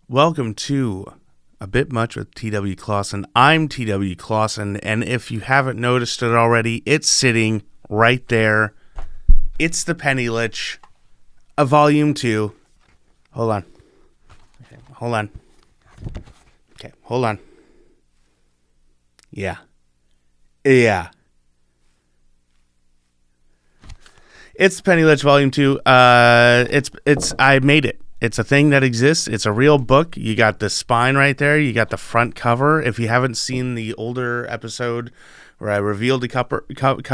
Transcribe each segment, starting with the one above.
Welcome to A Bit Much with T.W. Clausen. I'm T.W. Clausen, and if you haven't noticed it already, it's sitting right there. It's the Penny Lich, a Volume 2. Hold on. Okay, hold on. Okay, hold on. Yeah. It's the Penny Lich Volume 2. I made it. It's a thing that exists. It's a real book. You got the spine right there. You got the front cover. If you haven't seen the older episode where I revealed the cover,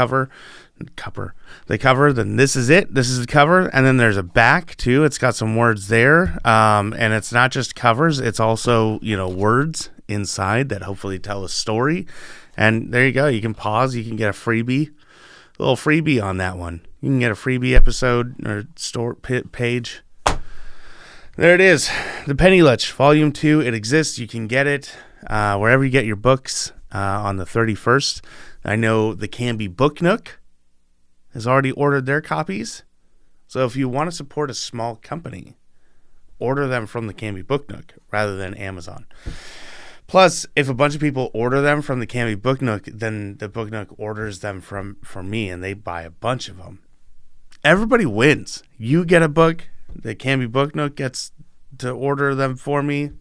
then this is it. This is the cover. And then there's a back too. It's got some words there. And it's not just covers. It's also, words inside that hopefully tell a story. And there you go. You can pause. You can get a little freebie on that one. You can get a freebie episode or store page. There it is, The Penny Lich, Volume 2. It exists. You can get it wherever you get your books on the 31st. I know the Canby Book Nook has already ordered their copies. So if you want to support a small company, order them from the Canby Book Nook rather than Amazon. Plus, if a bunch of people order them from the Canby Book Nook, then the Book Nook orders them from me, and they buy a bunch of them. Everybody wins. You get a book. The Canby Book Nook gets to order them for me.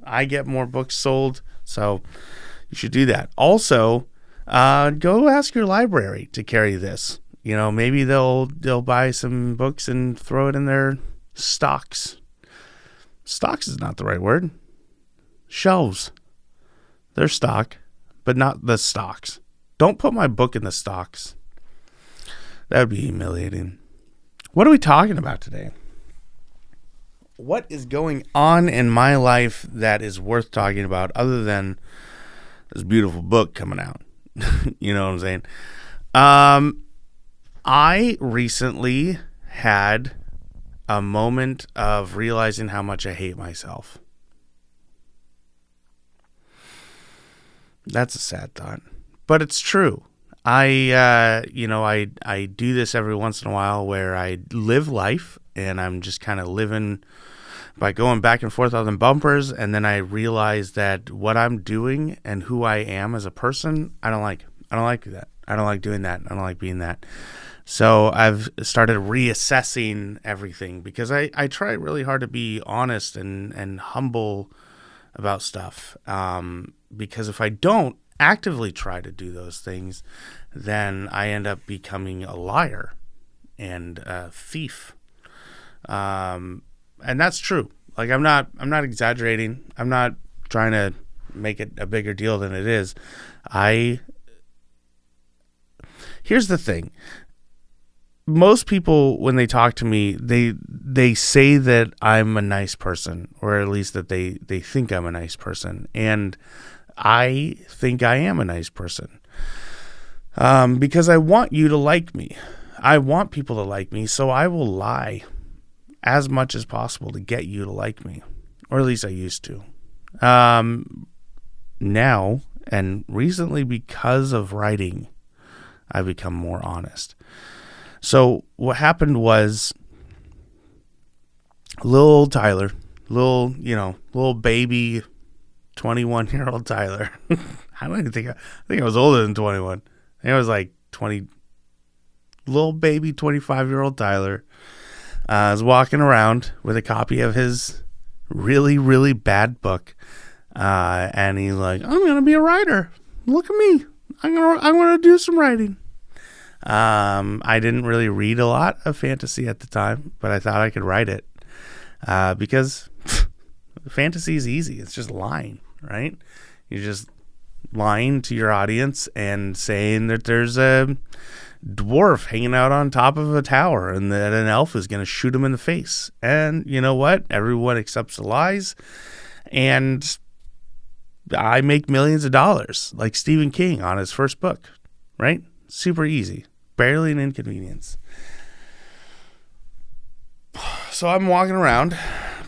I get more books sold. So you should do that. Also, go ask your library to carry this. Maybe they'll buy some books and throw it in their stocks. Stocks is not the right word. Shelves. They're stock, but not the stocks. Don't put my book in the stocks. That would be humiliating. What are we talking about today? What is going on in my life that is worth talking about other than this beautiful book coming out? You know what I'm saying? I recently had a moment of realizing how much I hate myself. That's a sad thought, but it's true. I do this every once in a while where I live life and I'm just kind of living by going back and forth on the bumpers, and then I realize that what I'm doing and who I am as a person, I don't like that. I don't like doing that. I don't like being that. So I've started reassessing everything because I try really hard to be honest and humble about stuff. Because if I don't actively try to do those things, then I end up becoming a liar and a thief. And that's true. Like I'm not exaggerating. I'm not trying to make it a bigger deal than it is. Here's the thing. Most people, when they talk to me, they say that I'm a nice person, or at least that they think I'm a nice person. And I think I am a nice person. Because I want you to like me. I want people to like me, so I will lie as much as possible to get you to like me, or at least I used to. Now and recently, because of writing, I've become more honest. So what happened was, little old Tyler, little baby 21-year-old Tyler. I don't even think I was older than 21. I think I was like 20. Little baby 25-year-old Tyler was walking around with a copy of his really, really bad book. And he's like, I'm going to be a writer. Look at me. I'm going to do some writing. I didn't really read a lot of fantasy at the time, but I thought I could write it. Because fantasy is easy. It's just lying, right? You're just lying to your audience and saying that there's a dwarf hanging out on top of a tower and that an elf is going to shoot him in the face. And you know what? Everyone accepts the lies, and I make millions of dollars like Stephen King on his first book, right? Super easy. Barely an inconvenience. So I'm walking around,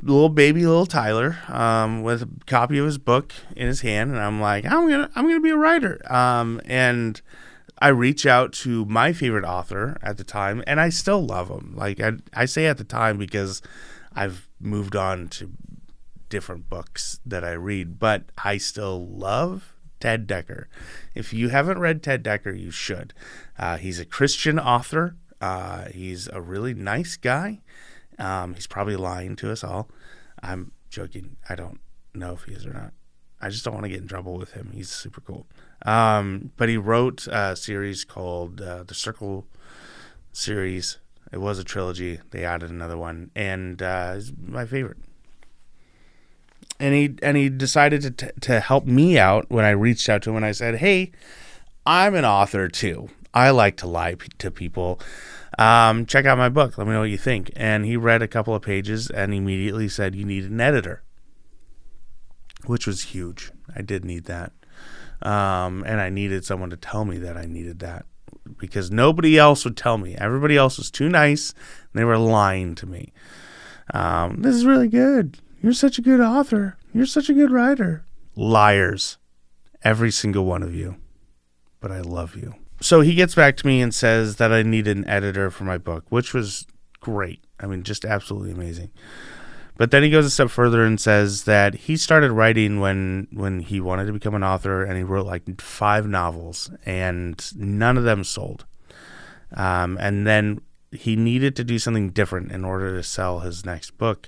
little Tyler, with a copy of his book in his hand, and I'm like, I'm gonna be a writer. And I reach out to my favorite author at the time, and I still love him. Like I say at the time because I've moved on to different books that I read, but I still love Ted Dekker. If you haven't read Ted Dekker, you should. He's a Christian author. He's a really nice guy. He's probably lying to us all. I'm joking. I don't know if he is or not. I just don't want to get in trouble with him. He's super cool. But he wrote a series called the Circle series. It was a trilogy. They added another one, and it's my favorite. And he decided to help me out when I reached out to him and I said, "Hey, I'm an author too. I like to lie to people. Check out my book. Let me know what you think." And he read a couple of pages and immediately said, "You need an editor," which was huge. I did need that. And I needed someone to tell me that I needed that, because nobody else would tell me. Everybody else was too nice, and they were lying to me. This is really good. You're such a good author. You're such a good writer. Liars. Every single one of you. But I love you. So he gets back to me and says that I need an editor for my book, which was great. I mean, just absolutely amazing. But then he goes a step further and says that he started writing when he wanted to become an author, and he wrote like 5 novels, and none of them sold. And then he needed to do something different in order to sell his next book,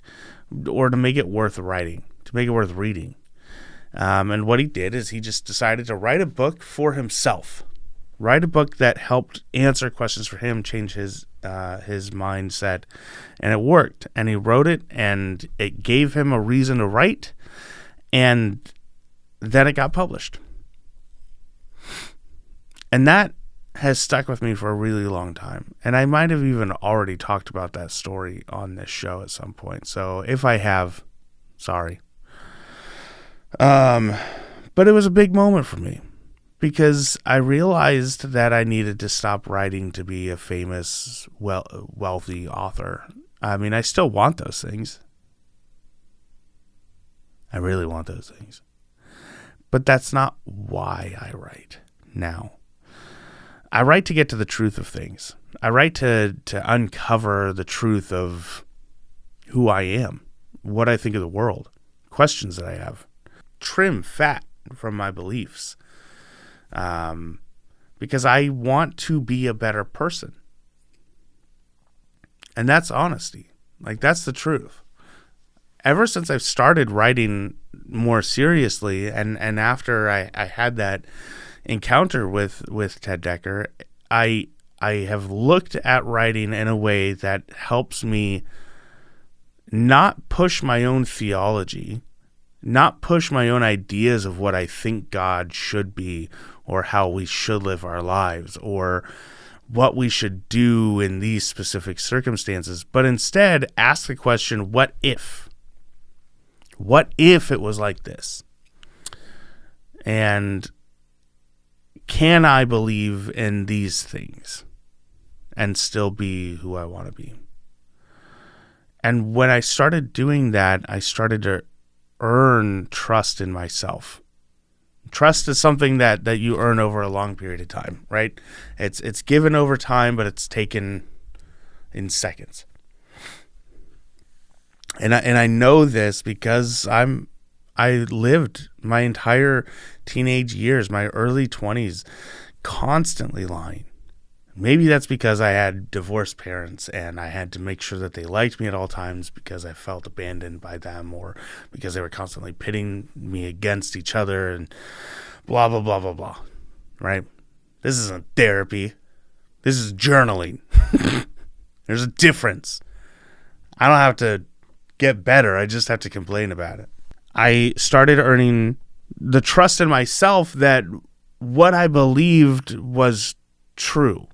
or to make it worth writing, to make it worth reading. And what he did is he just decided to write a book for himself. Write a book that helped answer questions for him, change his mindset, and it worked. And he wrote it, and it gave him a reason to write, and then it got published. And that has stuck with me for a really long time. And I might have even already talked about that story on this show at some point. So if I have, sorry. But it was a big moment for me, because I realized that I needed to stop writing to be a famous, wealthy author. I mean, I still want those things. I really want those things. But that's not why I write now. I write to get to the truth of things. I write to uncover the truth of who I am, what I think of the world, questions that I have. Trim fat from my beliefs. Because I want to be a better person. And that's honesty. Like, that's the truth. Ever since I've started writing more seriously, and after I had that encounter with Ted Dekker, I have looked at writing in a way that helps me not push my own theology, not push my own ideas of what I think God should be, or how we should live our lives, or what we should do in these specific circumstances, but instead ask the question, what if? What if it was like this? And can I believe in these things and still be who I want to be? And when I started doing that, I started to earn trust in myself. Trust is something that you earn over a long period of time, right? It's given over time, but it's taken in seconds. And I know this because I lived my entire teenage years, my early 20s, constantly lying. Maybe that's because I had divorced parents and I had to make sure that they liked me at all times because I felt abandoned by them, or because they were constantly pitting me against each other and blah, blah, blah, blah, blah, right? This isn't therapy. This is journaling. There's a difference. I don't have to get better. I just have to complain about it. I started earning the trust in myself that what I believed was true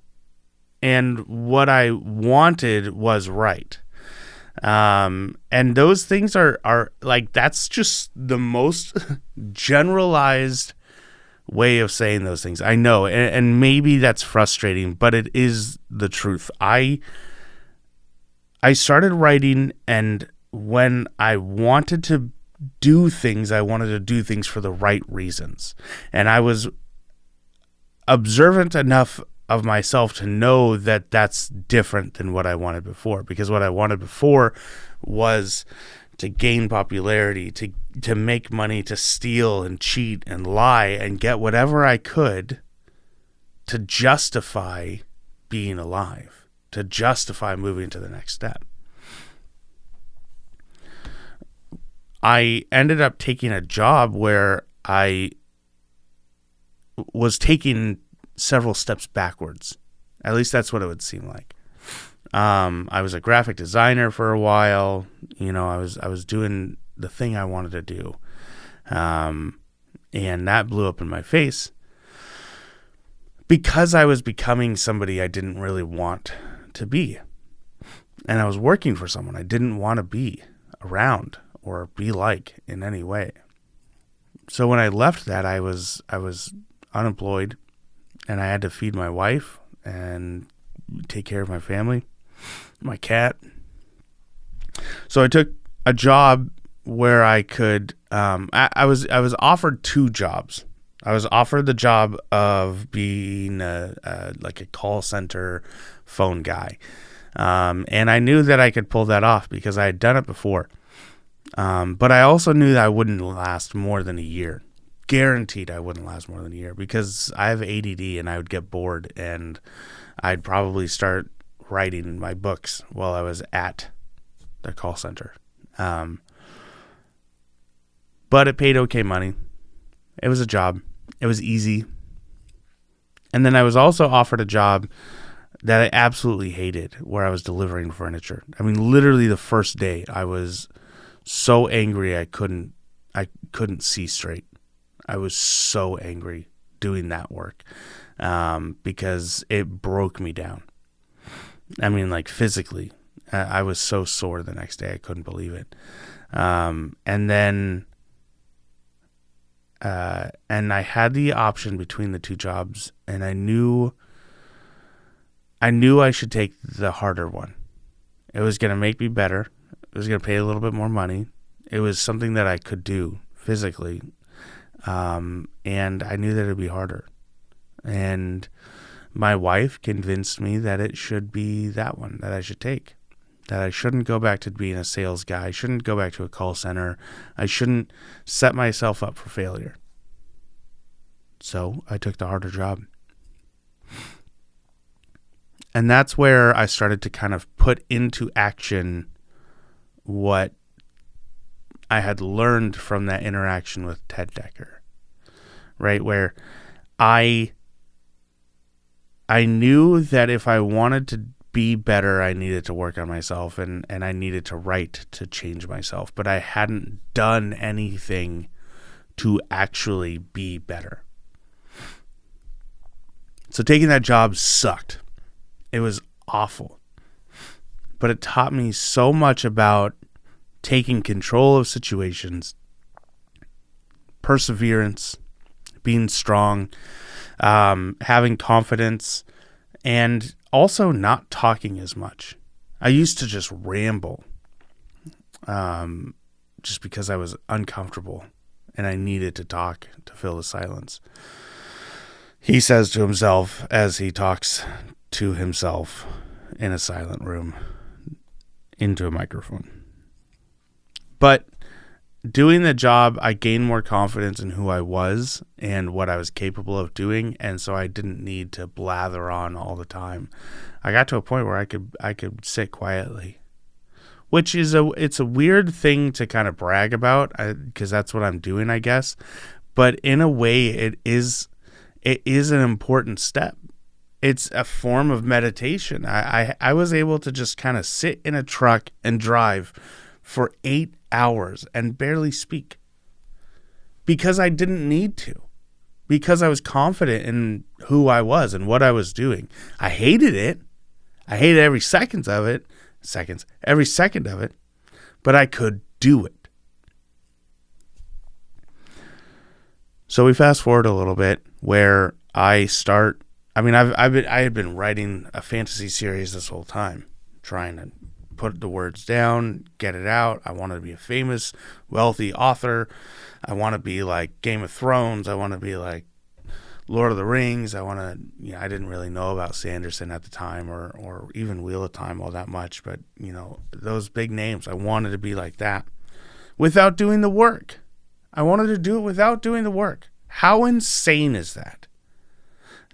and what I wanted was right. And those things are like, that's just the most generalized way of saying those things. I know, and maybe that's frustrating, but it is the truth. I started writing, and when I wanted to do things, I wanted to do things for the right reasons. And I was observant enough of myself to know that that's different than what I wanted before. Because what I wanted before was to gain popularity, to make money, to steal and cheat and lie and get whatever I could to justify being alive, to justify moving to the next step. I ended up taking a job where I was taking several steps backwards. At least that's what it would seem like. I was a graphic designer for a while. I was doing the thing I wanted to do. And that blew up in my face because I was becoming somebody I didn't really want to be. And I was working for someone I didn't want to be around or be like in any way. So when I left that, I was unemployed, and I had to feed my wife and take care of my family, my cat. So I took a job where I could, I was offered two jobs. I was offered the job of being like a call center phone guy. And I knew that I could pull that off because I had done it before. But I also knew that I wouldn't last more than a year. Guaranteed I wouldn't last more than a year because I have ADD and I would get bored and I'd probably start writing my books while I was at the call center. But it paid okay money. It was a job. It was easy. And then I was also offered a job that I absolutely hated where I was delivering furniture. I mean, literally the first day I was so angry I couldn't see straight. I was so angry doing that work because it broke me down. I mean, like physically. I was so sore the next day I couldn't believe it. And I had the option between the two jobs, and I knew I should take the harder one. It was going to make me better. It was going to pay a little bit more money. It was something that I could do physically. And I knew that it'd be harder. And my wife convinced me that it should be that one that I should take. That I shouldn't go back to being a sales guy. I shouldn't go back to a call center. I shouldn't set myself up for failure. So I took the harder job. And that's where I started to kind of put into action what I had learned from that interaction with Ted Decker, right? Where I knew that if I wanted to be better, I needed to work on myself and I needed to write to change myself, but I hadn't done anything to actually be better. So taking that job sucked. It was awful, but it taught me so much about taking control of situations, perseverance, being strong, having confidence, and also not talking as much. I used to just ramble just because I was uncomfortable and I needed to talk to fill the silence. He says to himself as he talks to himself in a silent room into a microphone. But doing the job, I gained more confidence in who I was and what I was capable of doing, and so I didn't need to blather on all the time. I got to a point where I could sit quietly, which is it's a weird thing to kind of brag about because that's what I'm doing, I guess. But in a way, it is an important step. It's a form of meditation. I was able to just kind of sit in a truck and drive for 8 hours and barely speak because I didn't need to, because I was confident in who I was and what I was doing. I hated it. I hated every second of it, but I could do it. So we fast forward a little bit where I had been writing a fantasy series this whole time, trying to put the words down, get it out. I wanted to be a famous, wealthy author. I want to be like Game of Thrones. I want to be like Lord of the Rings. I didn't really know about Sanderson at the time or even Wheel of Time all that much, but those big names, I wanted to be like that. without doing the work. I wanted to do it without doing the work. How insane is that?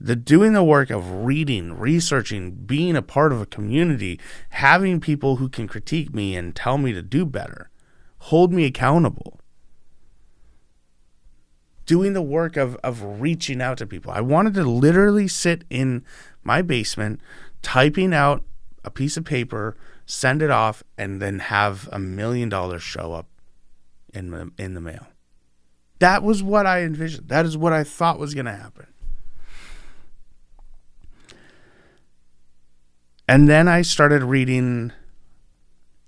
The doing the work of reading, researching, being a part of a community, having people who can critique me and tell me to do better, hold me accountable. Doing the work of reaching out to people. I wanted to literally sit in my basement, typing out a piece of paper, send it off, and then have $1 million show up in the mail. That was what I envisioned. That is what I thought was going to happen. And then I started reading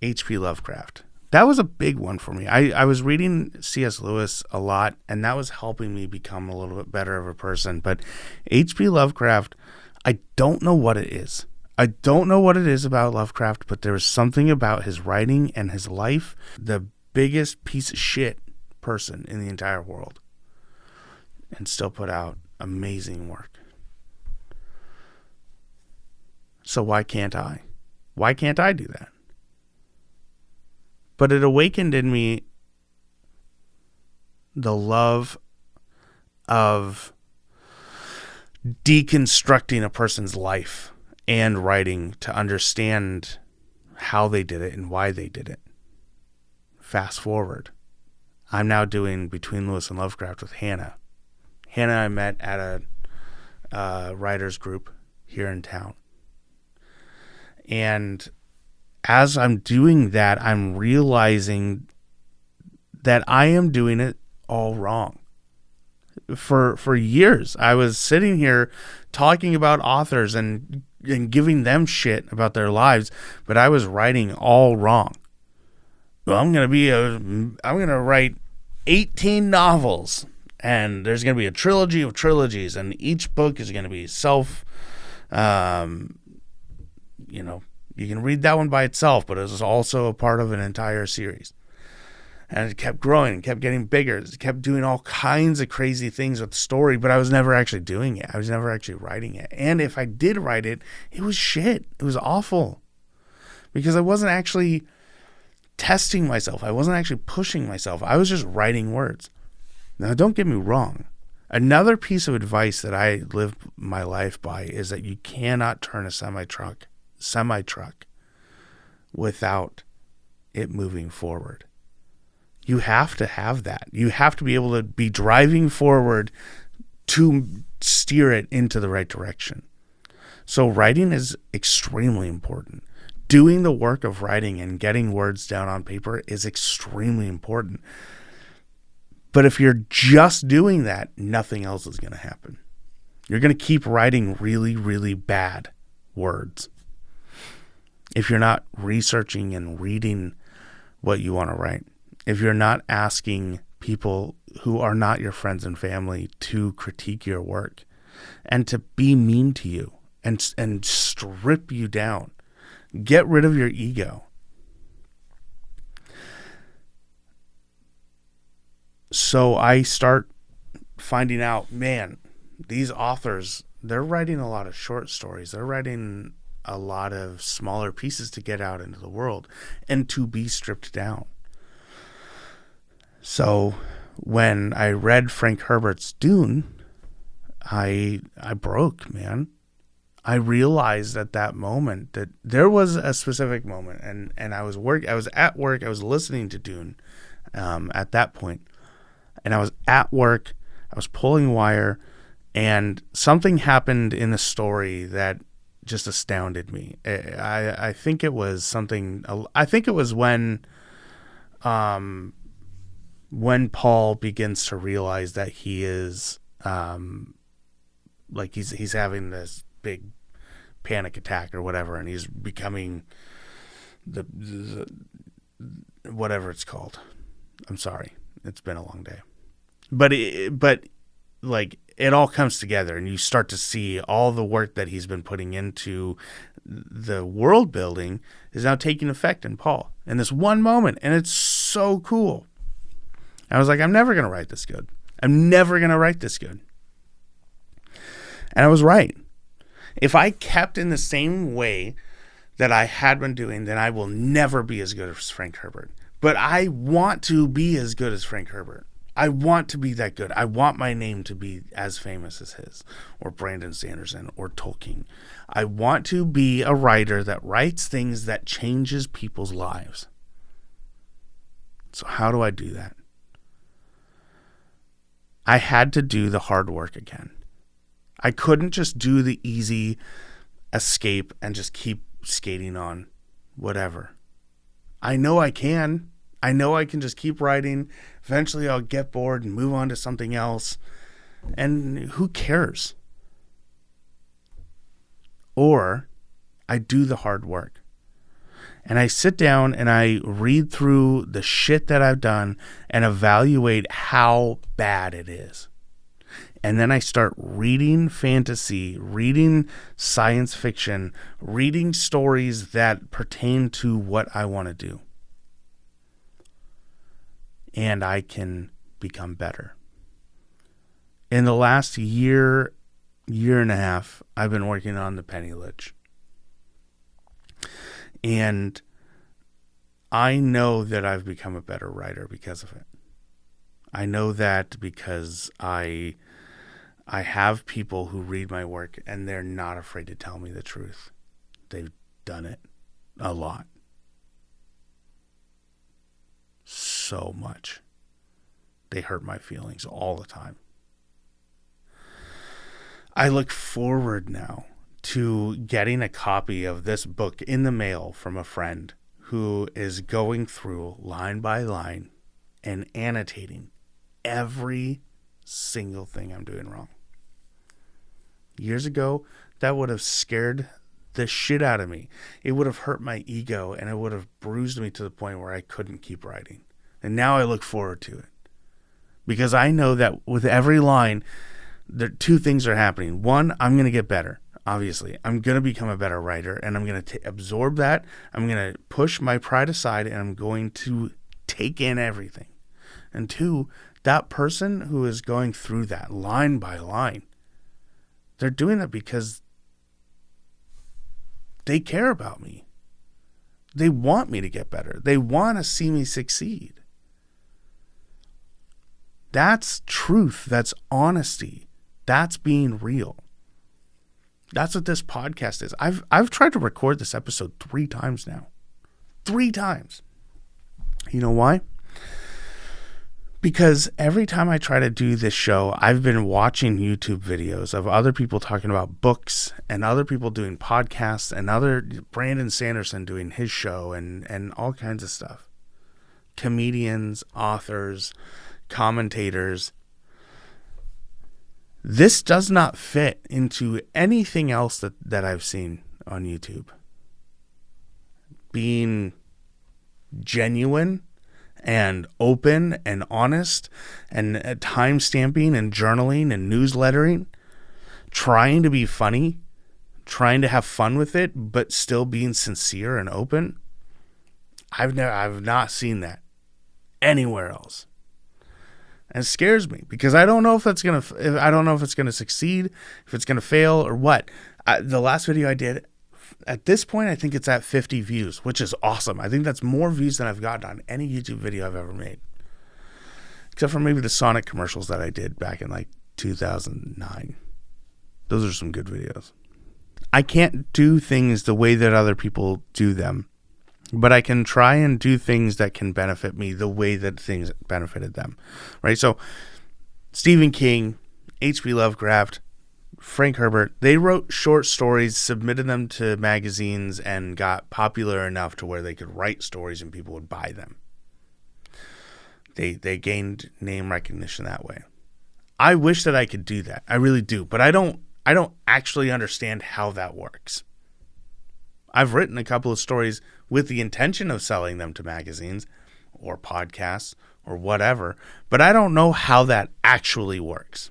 H.P. Lovecraft. That was a big one for me. I was reading C.S. Lewis a lot, and that was helping me become a little bit better of a person. But H.P. Lovecraft, I don't know what it is. I don't know what it is about Lovecraft, but there was something about his writing and his life, the biggest piece of shit person in the entire world, and still put out amazing work. So why can't I? Why can't I do that? But it awakened in me the love of deconstructing a person's life and writing to understand how they did it and why they did it. Fast forward. I'm now doing Between Lewis and Lovecraft with Hannah. Hannah I met at a writers group here in town. And as I'm doing that, I'm realizing that I am doing it all wrong. For years, I was sitting here talking about authors and giving them shit about their lives, but I was writing all wrong. Well, I'm gonna write 18 novels, and there's gonna be a trilogy of trilogies, and each book is gonna be you can read that one by itself, but it was also a part of an entire series. And it kept growing and kept getting bigger. It kept doing all kinds of crazy things with the story, but I was never actually doing it. I was never actually writing it. And if I did write it, it was shit. It was awful. Because I wasn't actually testing myself. I wasn't actually pushing myself. I was just writing words. Now, don't get me wrong. Another piece of advice that I live my life by is that you cannot turn a semi-truck without it moving forward. You have to have that. You have to be able to be driving forward to steer it into the right direction. So writing is extremely important. Doing the work of writing and getting words down on paper is extremely important. But if you're just doing that, nothing else is going to happen. You're going to keep writing really, really bad words if you're not researching and reading what you want to write. If you're not asking people who are not your friends and family to critique your work and to be mean to you and strip you down, get rid of your ego. So I start finding out, man, these authors, they're writing a lot of short stories. They're writing a lot of smaller pieces to get out into the world and to be stripped down. So when I read Frank Herbert's Dune, I broke, man. I realized at that moment that there was a specific moment, and I was at work, I was listening to Dune at that point, and I was at work, I was pulling wire, and something happened in the story that just astounded me. I think it was something. I think it was when Paul begins to realize that he is he's having this big panic attack or whatever, and he's becoming the whatever it's called. I'm sorry, it's been a long day, but it all comes together, and you start to see all the work that he's been putting into the world building is now taking effect in Paul in this one moment, and it's so cool. I was like, I'm never going to write this good. I'm never going to write this good. And I was right. If I kept in the same way that I had been doing, then I will never be as good as Frank Herbert. But I want to be as good as Frank Herbert. I want to be that good. I want my name to be as famous as his, or Brandon Sanderson, or Tolkien. I want to be a writer that writes things that changes people's lives. So how do I do that? I had to do the hard work again. I couldn't just do the easy escape and just keep skating on whatever. I know I can. I know I can just keep writing. Eventually I'll get bored and move on to something else. And who cares? Or I do the hard work. And I sit down and I read through the shit that I've done and evaluate how bad it is. And then I start reading fantasy, reading science fiction, reading stories that pertain to what I want to do. And I can become better. In the last year and a half, I've been working on The Penny Lich. And I know that I've become a better writer because of it. I know that because I have people who read my work and they're not afraid to tell me the truth. They've done it a lot. So much. They hurt my feelings all the time. I look forward now to getting a copy of this book in the mail from a friend who is going through line by line and annotating every single thing I'm doing wrong. Years ago, that would have scared the shit out of me. It would have hurt my ego and it would have bruised me to the point where I couldn't keep writing. And now I look forward to it. Because I know that with every line, two things are happening. One, I'm going to get better. Obviously, I'm going to become a better writer and I'm going to absorb that. I'm going to push my pride aside and I'm going to take in everything. And two, that person who is going through that line by line, they're doing it because they care about me. They want me to get better. They want to see me succeed. That's truth. That's honesty. That's being real. That's what this podcast is. I've tried to record this episode 3 times now. 3 times. You know why? Because every time I try to do this show, I've been watching YouTube videos of other people talking about books and other people doing podcasts and other Brandon Sanderson doing his show and all kinds of stuff. Comedians, authors, commentators. This does not fit into anything else that I've seen on YouTube. Being genuine and open and honest and time stamping and journaling and newslettering, trying to be funny, trying to have fun with it, but still being sincere and open. I've not seen that anywhere else. And it scares me because I don't know if it's gonna succeed, if it's gonna fail or what. The last video I did, at this point, I think it's at 50 views, which is awesome. I think that's more views than I've gotten on any YouTube video I've ever made, except for maybe the Sonic commercials that I did back in like 2009. Those are some good videos. I can't do things the way that other people do them, but I can try and do things that can benefit me the way that things benefited them, right? So Stephen King, H.P. Lovecraft, Frank Herbert, they wrote short stories, submitted them to magazines, and got popular enough to where they could write stories and people would buy them. They gained name recognition that way. I wish that I could do that. I really do, but I don't actually understand how that works. I've written a couple of stories with the intention of selling them to magazines or podcasts or whatever, but I don't know how that actually works.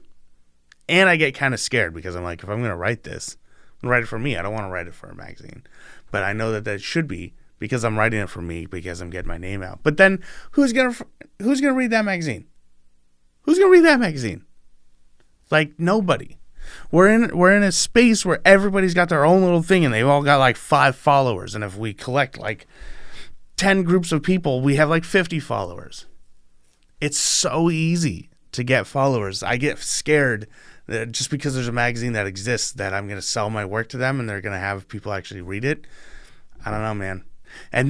And I get kind of scared because I'm like, if I'm going to write this, I'm going to write it for me. I don't want to write it for a magazine. But I know that should be because I'm writing it for me because I'm getting my name out. But then who's going to read that magazine? Who's going to read that magazine? Like nobody. We're in a space where everybody's got their own little thing and they've all got like 5 followers. And if we collect like 10 groups of people, we have like 50 followers. It's so easy to get followers. I get scared that just because there's a magazine that exists that I'm going to sell my work to them and they're going to have people actually read it. I don't know, man.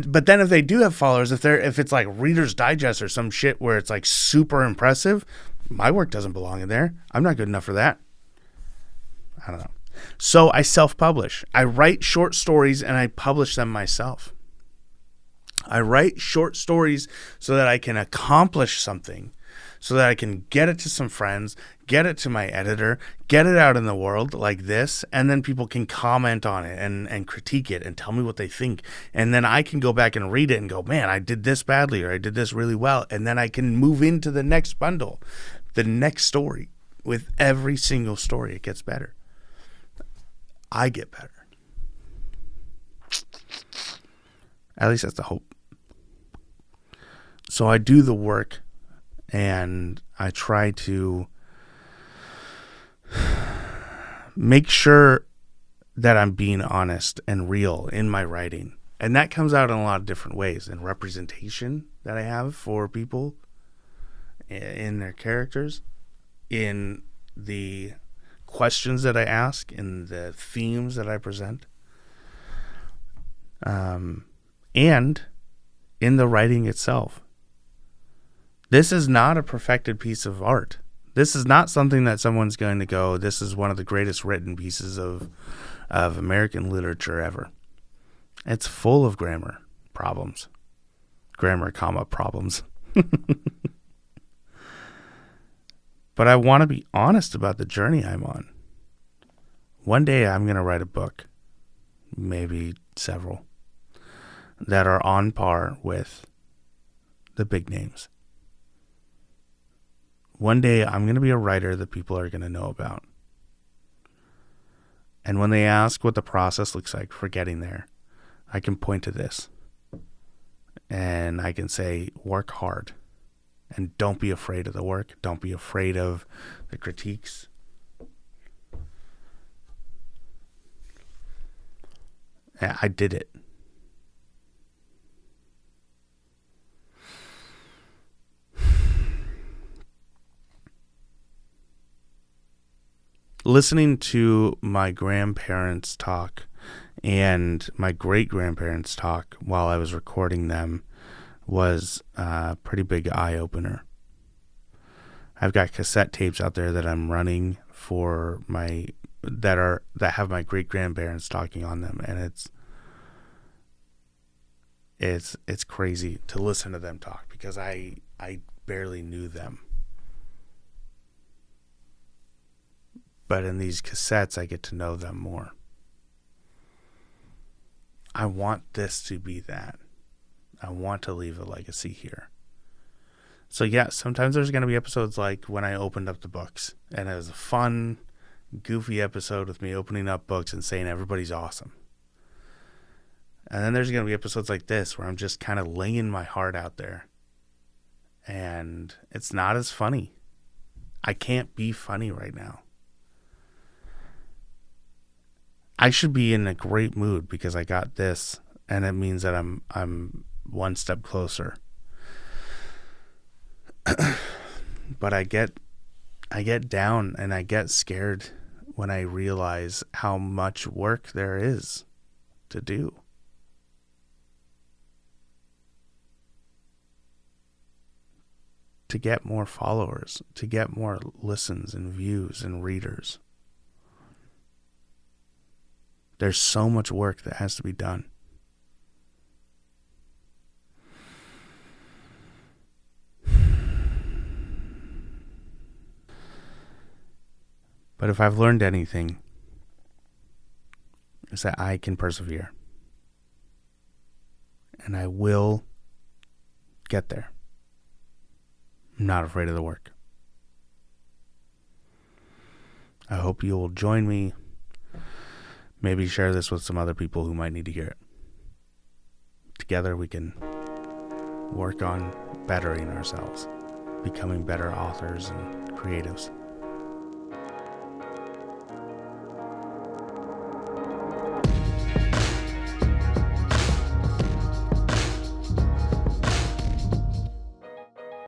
But then if they do have followers, if it's like Reader's Digest or some shit where it's like super impressive, my work doesn't belong in there. I'm not good enough for that. I don't know. So I self-publish. I write short stories and I publish them myself. I write short stories so that I can accomplish something, so that I can get it to some friends, get it to my editor, get it out in the world like this, and then people can comment on it and critique it and tell me what they think. And then I can go back and read it and go, man, I did this badly or I did this really well. And then I can move into the next bundle, the next story. With every single story, it gets better. I get better. At least that's the hope. So I do the work and I try to make sure that I'm being honest and real in my writing. And that comes out in a lot of different ways. In representation that I have for people, in their characters, in the questions that I ask, in the themes that I present, and in the writing itself. This is not a perfected piece of art. This is not something that someone's going to go, this is one of the greatest written pieces of American literature ever. It's full of grammar problems. Grammar, problems. But I want to be honest about the journey I'm on. One day I'm going to write a book, maybe several, that are on par with the big names. One day I'm going to be a writer that people are going to know about. And when they ask what the process looks like for getting there, I can point to this. And I can say, work hard. And don't be afraid of the work. Don't be afraid of the critiques. I did it. Listening to my grandparents talk and my great-grandparents talk while I was recording them was a pretty big eye-opener. I've got cassette tapes out there that I'm running for that have my great-grandparents talking on them, and it's crazy to listen to them talk because I barely knew them. But in these cassettes, I get to know them more. I want this to be that. I want to leave a legacy here. So yeah, sometimes there's going to be episodes like when I opened up the books. And it was a fun, goofy episode with me opening up books and saying everybody's awesome. And then there's going to be episodes like this where I'm just kind of laying my heart out there. And it's not as funny. I can't be funny right now. I should be in a great mood because I got this, and it means that I'm one step closer. But I get down and I get scared when I realize how much work there is to do. To get more followers, to get more listens and views and readers. There's so much work that has to be done. But if I've learned anything, it's that I can persevere. And I will get there. I'm not afraid of the work. I hope you will join me. Maybe share this with some other people who might need to hear it. Together we can work on bettering ourselves, becoming better authors and creatives.